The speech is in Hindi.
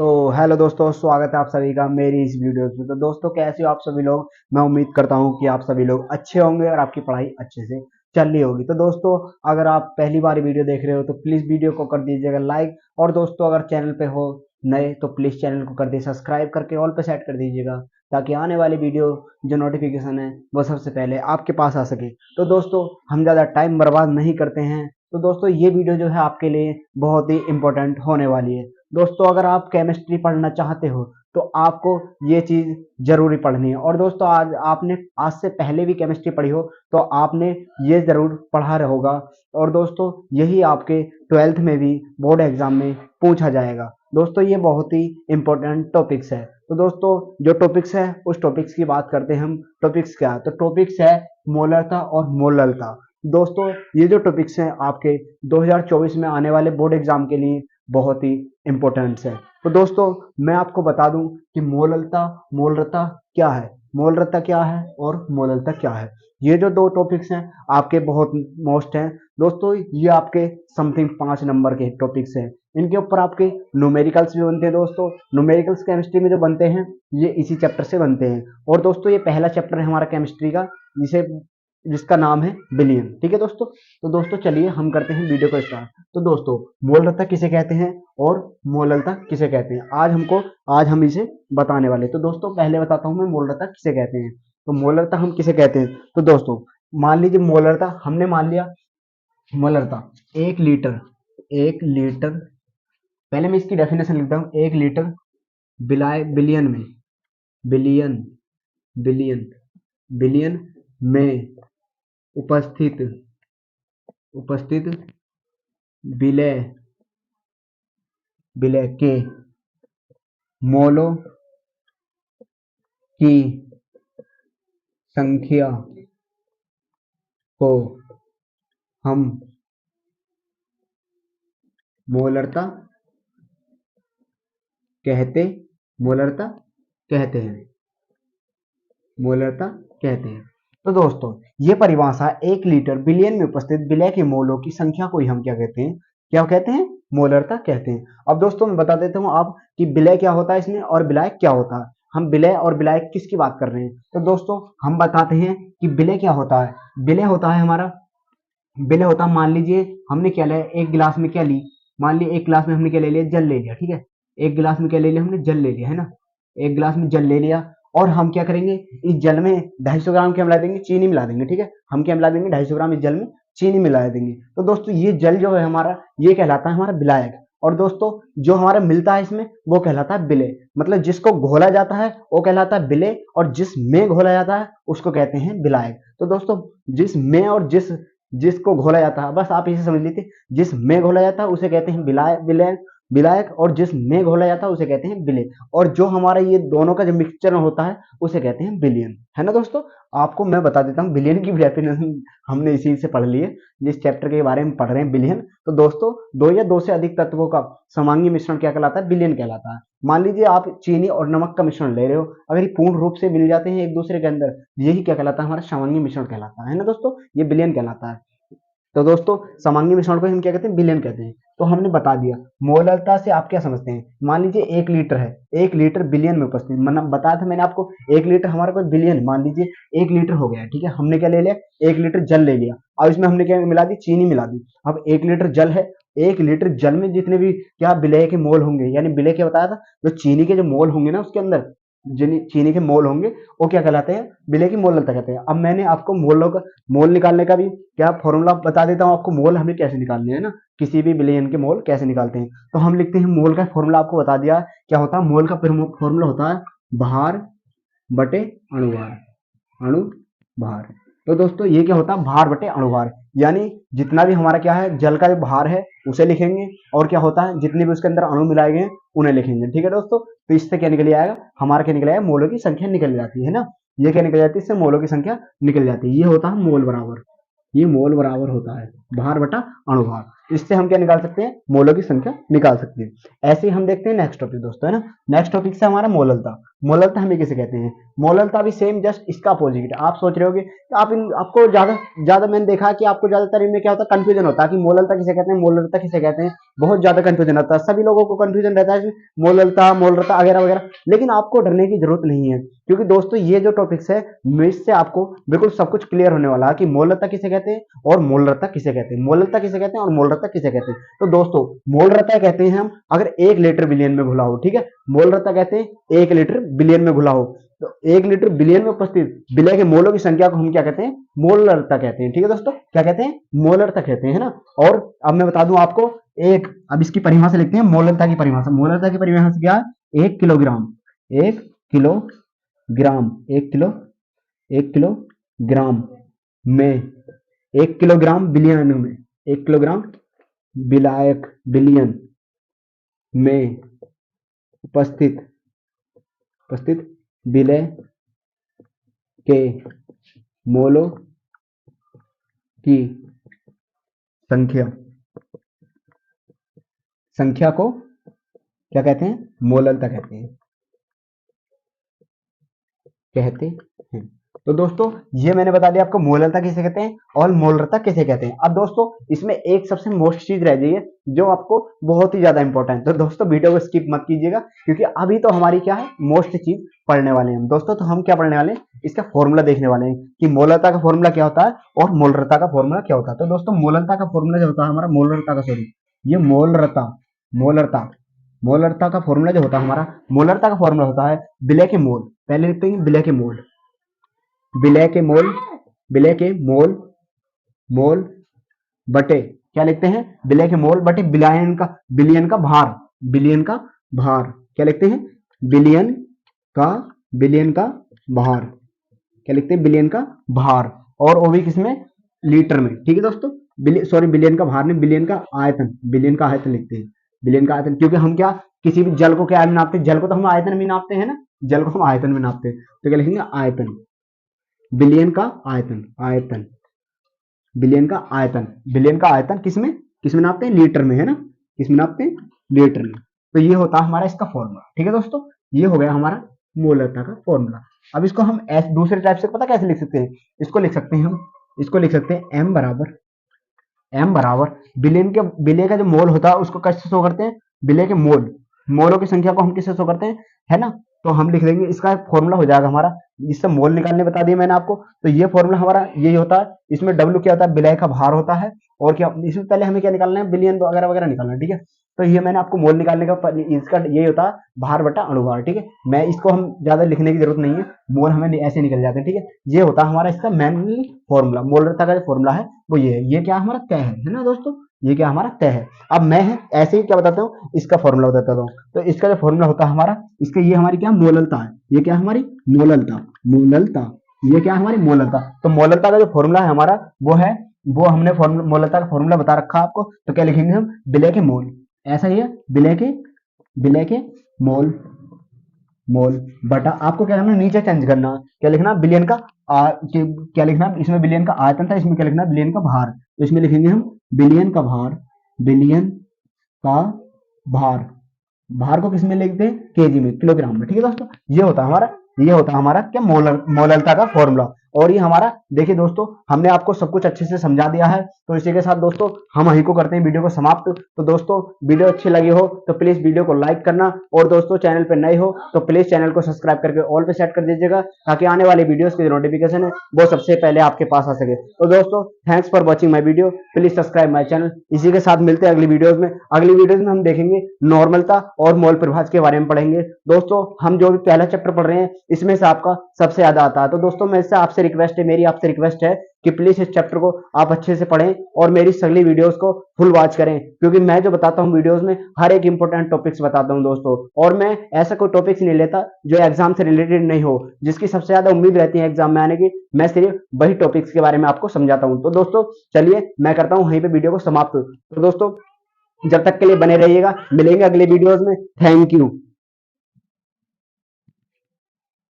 तो हेलो दोस्तों, स्वागत है आप सभी का मेरी इस वीडियोस में। तो दोस्तों, कैसे हो आप सभी लोग। मैं उम्मीद करता हूं कि आप सभी लोग अच्छे होंगे और आपकी पढ़ाई अच्छे से चल रही होगी। तो दोस्तों, अगर आप पहली बार वीडियो देख रहे हो तो प्लीज़ वीडियो को कर दीजिएगा लाइक। और दोस्तों, अगर चैनल पे हो नए तो प्लीज़ चैनल को कर दीजिए सब्सक्राइब करके ऑल पे सेट कर दीजिएगा, ताकि आने वाली वीडियो जो नोटिफिकेशन है वो सबसे पहले आपके पास आ सके। तो दोस्तों, हम ज़्यादा टाइम बर्बाद नहीं करते हैं। तो दोस्तों, ये वीडियो जो है आपके लिए बहुत ही इंपॉर्टेंट होने वाली है। दोस्तों, अगर आप केमिस्ट्री पढ़ना चाहते हो तो आपको ये चीज़ ज़रूरी पढ़नी है। और दोस्तों, आज से पहले भी केमिस्ट्री पढ़ी हो तो आपने ये ज़रूर पढ़ा होगा। और दोस्तों, यही आपके 12th में भी बोर्ड एग्जाम में पूछा जाएगा। दोस्तों, ये बहुत ही इंपॉर्टेंट टॉपिक्स है। तो दोस्तों, जो टॉपिक्स है उस टॉपिक्स की बात करते हैं हम। टॉपिक्स क्या है? तो टॉपिक्स है मोलरता और मोलरता। दोस्तों, ये जो टॉपिक्स हैं आपके 2024 में आने वाले बोर्ड एग्जाम के लिए बहुत ही इम्पोर्टेंट है। तो दोस्तों, मैं आपको बता दूं कि मोलरता मोलरता क्या है, मोलरता क्या है और मोलरता क्या है। ये जो दो टॉपिक्स हैं आपके बहुत मोस्ट हैं। दोस्तों, ये आपके समथिंग 5 नंबर के टॉपिक्स हैं। इनके ऊपर आपके न्यूमेरिकल्स भी बनते हैं। दोस्तों, न्यूमेरिकल्स केमिस्ट्री में जो बनते हैं ये इसी चैप्टर से बनते हैं। और दोस्तों, ये पहला चैप्टर है हमारा केमिस्ट्री का, जिसका नाम है बिलियन। ठीक है दोस्तों। तो दोस्तों, चलिए हम करते हैं वीडियो को स्टार्ट। तो दोस्तों, मोलरता किसे कहते हैं और मोलरता किसे कहते हैं, आज हम इसे बताने वाले। तो दोस्तों, पहले बताता हूं मैं मोलरता किसे कहते हैं। तो मोलरता हम किसे कहते हैं? तो दोस्तों, मान लीजिए मोलरता हमने मान लिया। मोलरता 1 लीटर, 1 लीटर, पहले मैं इसकी डेफिनेशन लिखता हूँ। 1 लीटर बिलियन में, बिलियन बिलियन बिलियन में उपस्थित उपस्थित विलय विलय के मोलों की संख्या को हम मोलरता कहते मोलरता कहते हैं मोलरता कहते हैं। तो दोस्तों, ये परिभाषा 1 लीटर बिलियन में उपस्थित विलय के मोलों की संख्या को ही हम क्या कहते हैं? क्या कहते हैं? मोलरता कहते हैं। अब दोस्तों, मैं बता देता हूँ आप कि विलय क्या होता है इसमें और विलायक क्या होता है। हम विलय और विलायक किसकी बात कर रहे हैं? तो दोस्तों, हम बताते हैं कि विलय क्या होता है। विलय होता है हमारा, विलय होता है, मान लीजिए हमने क्या लिया, एक गिलास में क्या ली, मान लीजिए एक गिलास में हमने क्या ले लिया, जल ले लिया। ठीक है, एक गिलास में क्या ले लिया हमने, जल ले लिया, है ना। एक गिलास में जल ले लिया और हम क्या करेंगे, इस जल में 250 ग्राम क्या मिला देंगे, चीनी मिला देंगे। ठीक है, हम क्या मिला देंगे, 250 ग्राम इस जल में चीनी मिला देंगे। तो दोस्तों, ये जल जो है हमारा, ये कहलाता है हमारा विलायक। और दोस्तों, जो हमारा मिलता है इसमें वो कहलाता है विलय। मतलब जिसको घोला जाता है वो कहलाता है विलय, और जिसमें घोला जाता है उसको कहते हैं विलायक। तो दोस्तों, जिसमें और जिसको घोला जाता है, बस आप इसे समझ लीजिए, जिसमें घोला जाता है उसे कहते हैं विलायक, और जिसमें घोला जाता है उसे कहते हैं विलय। और जो हमारा ये दोनों का जो मिक्सचर होता है उसे कहते हैं बिलियन, है ना दोस्तों। आपको मैं बता देता हूँ बिलियन की डेफिनेशन, हमने इसी से पढ़ ली है जिस चैप्टर के बारे में पढ़ रहे हैं, बिलियन। तो दोस्तों, दो या दो से अधिक तत्वों का समांगी मिश्रण क्या कहलाता है? बिलियन कहलाता है। मान लीजिए आप चीनी और नमक का मिश्रण ले रहे हो, अगर ये पूर्ण रूप से मिल जाते हैं एक दूसरे के अंदर, यही क्या कहलाता है? हमारा समांगी मिश्रण कहलाता है ना दोस्तों। ये बिलियन कहलाता है। तो दोस्तों, समांगी मिश्रण को हम क्या कहते हैं? बिलियन कहते हैं। तो हमने बता दिया। मोलरता से आप क्या समझते हैं? मान लीजिए 1 लीटर है, 1 लीटर बिलियन में उपस्थित, मतलब बताया था मैंने आपको, 1 लीटर हमारा कोई बिलियन, मान लीजिए 1 लीटर हो गया। ठीक है, हमने क्या ले लिया, 1 लीटर जल ले लिया, और इसमें हमने क्या मिला दी, चीनी मिला दी। अब 1 लीटर जल है, 1 लीटर जल में जितने भी क्या विलय के मोल होंगे, यानी विलय क्या बताया था, जो चीनी के जो मोल होंगे ना उसके अंदर, चीनी के मोल होंगे, वो क्या कहलाते हैं? विलय की मोलरता कहते हैं। अब मैंने आपको मोल निकालने का भी क्या फॉर्मूला बता देता हूँ आपको, मोल हमें कैसे निकालने हैं ना, किसी भी विलयन के मोल कैसे निकालते हैं। तो हम लिखते हैं, मोल का फॉर्मूला आपको बता दिया क्या होता है। मोल का फॉर्मूला होता है भार बटे अणुभार, अणुभार। तो दोस्तों, ये क्या होता है? भार बटे अणुभार, यानी जितना भी हमारा क्या है, जल का जो भार है उसे लिखेंगे, और क्या होता है, जितने भी उसके अंदर अणु मिलाए गए हैं उन्हें लिखेंगे। ठीक है दोस्तों। तो इससे क्या निकल आएगा, हमारा क्या निकल आएगा, मोलों की संख्या निकल जाती है ना। ये क्या निकल जाती है, इससे मोलों की संख्या निकल जाती है। ये होता है मोल बराबर, ये मोल बराबर होता है भार बटा अणुभार। इससे हम क्या निकाल सकते हैं, मोलों की संख्या निकाल सकते हैं। ऐसे ही हम देखते हैं नेक्स्ट टॉपिक दोस्तों, है ना। नेक्स्ट टॉपिक से हमारा मोललता। मोललता हमें किसे कहते हैं, मोललता भी सेम जस्ट इसका अपोजिट है। आप सोच रहे होगे कि आपको ज्यादा ज्यादा मैंने देखा है कि आपको ज्यादातर इनमें क्या होता है, कंफ्यूजन होता है कि मोललता किसे कहते हैं, मोललता किसे कहते हैं, बहुत ज्यादा कंफ्यूजन होता है, सभी लोगों को कंफ्यूजन रहता है मोललता मोलरता वगैरह वगैरह। लेकिन आपको डरने की जरूरत नहीं है, क्योंकि दोस्तों ये जो टॉपिक्स है इससे आपको बिल्कुल सब कुछ क्लियर होने वाला है कि मोललता किसे कहते हैं और मोलरता किसे कहते हैं, मोललता किसे कहते हैं और मोलरता किसे कहते हैं। तो दोस्तों मोलरता कहते हैं हम अगर 1 लीटर बिलियन में घुला हो, ठीक है। मोलरता कहते हैं 1 लीटर बिलियन में घुला हो। तो 1 लीटर बिलियन में उपस्थित विलय के मोलों की संख्या को हम क्या कहते हैं, मोलरता कहते हैं। ठीक है दोस्तों, क्या कहते हैं, मोलरता कहते हैं, है ना। और अब मैं बता दूं आपको अब इसकी परिभाषा लिखते हैं, मोलरता की परिभाषा। मोलरता की परिभाषा क्या है, 1 किलोग्राम 1 किलोग्राम 1 किलोग्राम में 1 किलोग्राम बिलियन में 1 किलोग्राम विलायक बिलियन में उपस्थित विलय के मोलों की संख्या को क्या कहते हैं, मोललता कहते हैं। तो दोस्तों ये मैंने बता दिया आपको मोललता किसे कहते हैं और मोलरता किसे कहते हैं। अब दोस्तों इसमें एक सबसे मोस्ट चीज रह गई है जो आपको बहुत ही ज्यादा इंपॉर्टेंट है। तो दोस्तों वीडियो को स्किप मत कीजिएगा, क्योंकि अभी तो हमारी क्या है, मोस्ट चीज पढ़ने वाले हैं दोस्तों। तो हम क्या पढ़ने वाले हैं, इसका फॉर्मूला देखने वाले हैं कि मोललता का फॉर्मूला क्या होता है और मोलरता का फॉर्मूला क्या होता है। तो दोस्तों मोललता का फॉर्मूला जो होता है हमारा, ये मोलरता का फॉर्मूला जो होता है हमारा, मोलरता का फॉर्मूला होता है विलय के मोल। पहले लिखते हैं विलय के मोल, मोल बटे क्या लिखते हैं, विलय के मोल बटे बिलियन का भार। क्या लिखते हैं, बिलियन का भार। क्या लिखते हैं, बिलियन का भार। और वो भी किसमें, लीटर में। ठीक है दोस्तों, बिलियन का भार नहीं, बिलियन का आयतन लिखते हैं, बिलियन का आयतन। क्योंकि हम क्या किसी भी जल को क्या में नापते हैं, जल को तो हम आयतन में नापते हैं ना, जल को हम आयतन में नापते हैं। तो क्या लिखेंगे, आयतन, बिलियन का आयतन, बिलियन का आयतन किसमें नापते हैं, लीटर में, है ना। किसमें नापते हैं, लीटर में। तो ये होता है हमारा इसका फॉर्मूला। ठीक है दोस्तों, ये हो गया हमारा मोलरता का फॉर्मूला। अब इसको हम दूसरे टाइप से पता कैसे लिख सकते हैं, इसको लिख सकते हैं m बराबर विलय का जो मोल होता है उसको कैसे शो करते हैं, विलय के मोलों की संख्या को हम किससे शो करते हैं, है ना। तो हम लिख देंगे, इसका फॉर्मूला हो जाएगा हमारा, इससे मोल निकालने बता दिया मैंने आपको। तो ये फॉर्मूला हमारा यही होता है। इसमें W क्या होता है, विलय का भार होता है। और क्या, इसमें पहले हमें क्या निकालना है, बिलियन वगैरह वगैरह निकालना है। ठीक है, तो ये मैंने आपको मोल निकालने का इसका यही होता है, भार बटा अणुभार। ठीक है, मैं इसको हम ज्यादा लिखने की जरूरत नहीं है, मोल हमें ऐसे निकल जाते हैं। ठीक है, ये होता है हमारा इसका मेनली फॉर्मूला। मोलरता का जो फॉर्मूला है वो ये है। ये क्या हमारा तय है ना दोस्तों, ये क्या हमारा तय है। अब मैं ऐसे ही क्या बताता हूँ, इसका फॉर्मूला बताता हूँ। तो इसका जो फॉर्मूला होता है हमारा, इसका ये हमारी क्या मोललता है, ये क्या हमारी मोललता, ये क्या हमारी मोललता। तो मोललता का जो फॉर्मूला है हमारा वो हमने मोललता का फॉर्मूला बता रखा है आपको। तो क्या लिखेंगे हम, विलय के मोल, ऐसा ही है, विलय के मोल बटा, आपको क्या करना, नीचे चेंज करना, क्या लिखना, बिलियन का क्या लिखना, इसमें बिलियन का आयतन था, इसमें क्या लिखना, बिलियन का भार। तो इसमें लिखेंगे हम बिलियन का भार को किसमें लिखते हैं, केजी में, किलोग्राम में। ठीक है दोस्तों, ये होता है हमारा क्या, मोलरता का फॉर्मूला। और ये हमारा देखिए दोस्तों, हमने आपको सब कुछ अच्छे से समझा दिया है। तो इसी के साथ दोस्तों हम यहीं को करते हैं वीडियो को समाप्त। तो दोस्तों वीडियो अच्छी लगी हो तो प्लीज वीडियो को लाइक करना, और दोस्तों चैनल पे नए हो तो प्लीज चैनल को सब्सक्राइब करके ऑल पे सेट कर दीजिएगा, ताकि आने वाले वीडियोस की जो नोटिफिकेशन है वो सबसे पहले आपके पास आ सके। तो दोस्तों thanks for watching my video, please subscribe my channel. इसी के साथ मिलते हैं अगली वीडियोज में हम देखेंगे नॉर्मलता और मोल प्रभाज के बारे में पढ़ेंगे। दोस्तों हम जो भी पहला चैप्टर पढ़ रहे हैं इसमें से आपका सबसे ज्यादा आता है। तो दोस्तों मेरी आपसे रिक्वेस्ट है कि प्लीज इस चैप्टर को आप अच्छे से पढ़ें और मेरी सगली वीडियोस को फुल वॉच करें, क्योंकि मैं जो बताता हूं वीडियोस में हर एक इंपॉर्टेंट टॉपिक्स बताता हूं दोस्तों। और मैं ऐसा कोई टॉपिक्स नहीं लेता जो एग्जाम से रिलेटेड नहीं हो, जिसकी सबसे ज्यादा उम्मीद रहती है एग्जाम में आने की, मैं सिर्फ वही टॉपिक्स के बारे में आपको समझाता हूं। तो दोस्तों चलिए मैं करता हूं वहीं पे वीडियो को समाप्त। तो दोस्तों जब तक के लिए बने रहिएगा, मिलेंगे अगले वीडियोस में। Thank you.